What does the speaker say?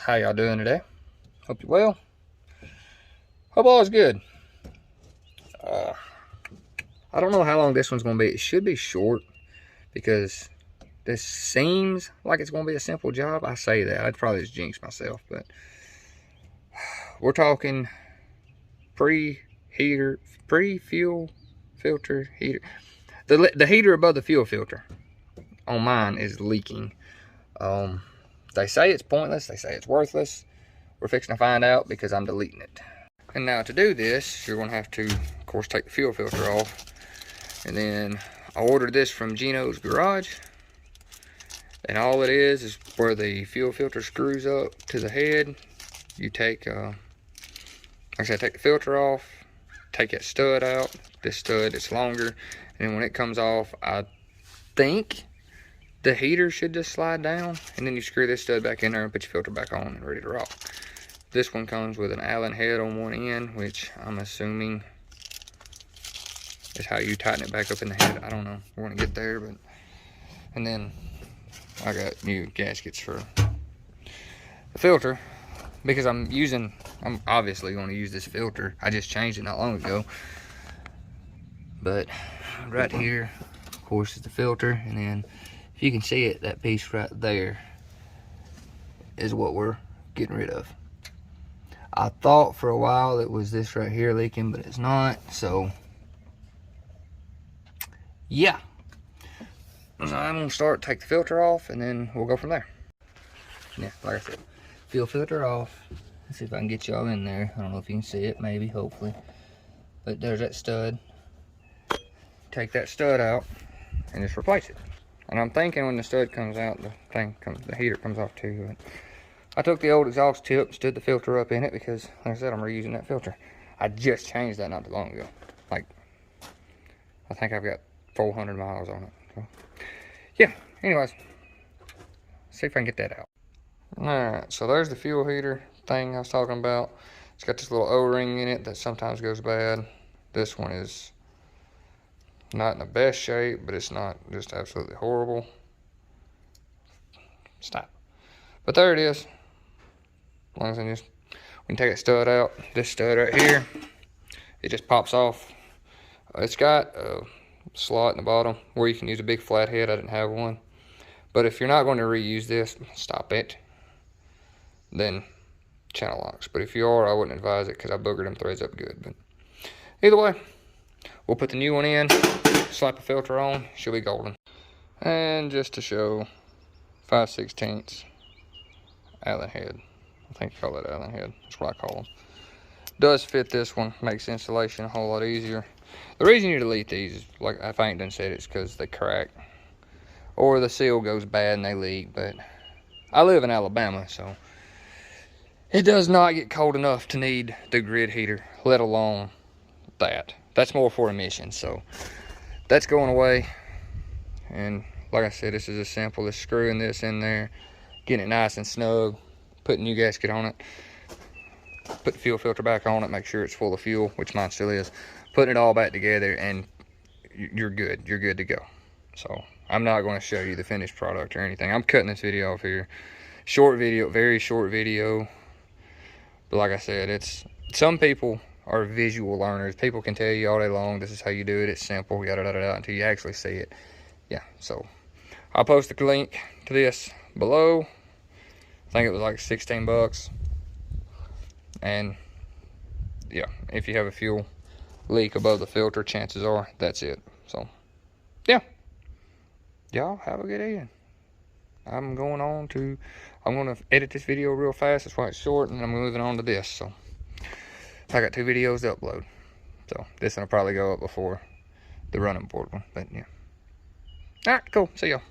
How y'all doing today? Hope you're well. Hope all is good. I don't know how long this one's going to be. It should be short because this seems like it's going to be a simple job. I say that. I'd probably just jinx myself, but we're talking pre-fuel filter heater. The heater above the fuel filter on mine is leaking. They say it's pointless. They say it's worthless. We're fixing to find out because I'm deleting it. And now to do this, you're going to have to, of course, take the fuel filter off. And then I ordered this from Gino's Garage. And all it is where the fuel filter screws up to the head. You take, like I said, take the filter off, take that stud out. This stud, it's longer. And then when it comes off, I think the heater should just slide down. And then you screw this stud back in there and put your filter back on and ready to rock. This one comes with an Allen head on one end, which I'm assuming is how you tighten it back up in the head. I don't know. We're going to get there, but... And then I got new gaskets for the filter because I'm obviously going to use this filter. I just changed it not long ago. But right here, of course, is the filter. And then if you can see it, that piece right there is what we're getting rid of. I thought for a while it was this right here leaking, but it's not. So, yeah. So I'm going to take the filter off, and then we'll go from there. Yeah, like I said, fuel filter off. Let's see if I can get y'all in there. I don't know if you can see it, maybe, hopefully. But there's that stud. Take that stud out and just replace it. And I'm thinking when the stud comes out, the heater comes off too. But I took the old exhaust tip, stood the filter up in it because, like I said, I'm reusing that filter. I just changed that not too long ago. Like, I think I've got 400 miles on it. So, yeah, anyways, see if I can get that out. Alright, so there's the fuel heater thing I was talking about. It's got this little O-ring in it that sometimes goes bad. This one is not in the best shape, but it's not just absolutely horrible. Stop. But there it is. As long as I just, we can take that stud out. This stud right here, it just pops off. It's got a slot in the bottom where you can use a big flat head. I didn't have one. But if you're not going to reuse this, stop it. Then channel locks. But if you are, I wouldn't advise it because I boogered them threads up good. But either way, we'll put the new one in, slap the filter on, she'll be golden. And just to show, 5/16 Allen head. I think you call that Allen head. That's what I call them. Does fit this one. Makes installation a whole lot easier. The reason you delete these is, like if I ain't done said, it's because they crack. Or the seal goes bad and they leak. But I live in Alabama, so it does not get cold enough to need the grid heater, let alone that. That's more for emissions, so that's going away. And like I said, this is as simple as screwing this in there, getting it nice and snug, putting a new gasket on it, put the fuel filter back on it, make sure it's full of fuel, which mine still is, putting it all back together, and you're good. You're good to go. So I'm not going to show you the finished product or anything. I'm cutting this video off here. Short video, very short video. But like I said, it's, some people are visual learners. People can tell you all day long, this is how you do it, it's simple, yada yada yada, until you actually see it. Yeah, so I'll post the link to this below. I think it was like 16 bucks. And yeah, if you have a fuel leak above the filter, chances are that's it. So yeah, y'all have a good evening. I'm going to edit this video real fast. That's why it's short, and I'm moving on to this. So I got 2 videos to upload. So this one will probably go up before the running board one. But yeah. Alright, cool. See y'all.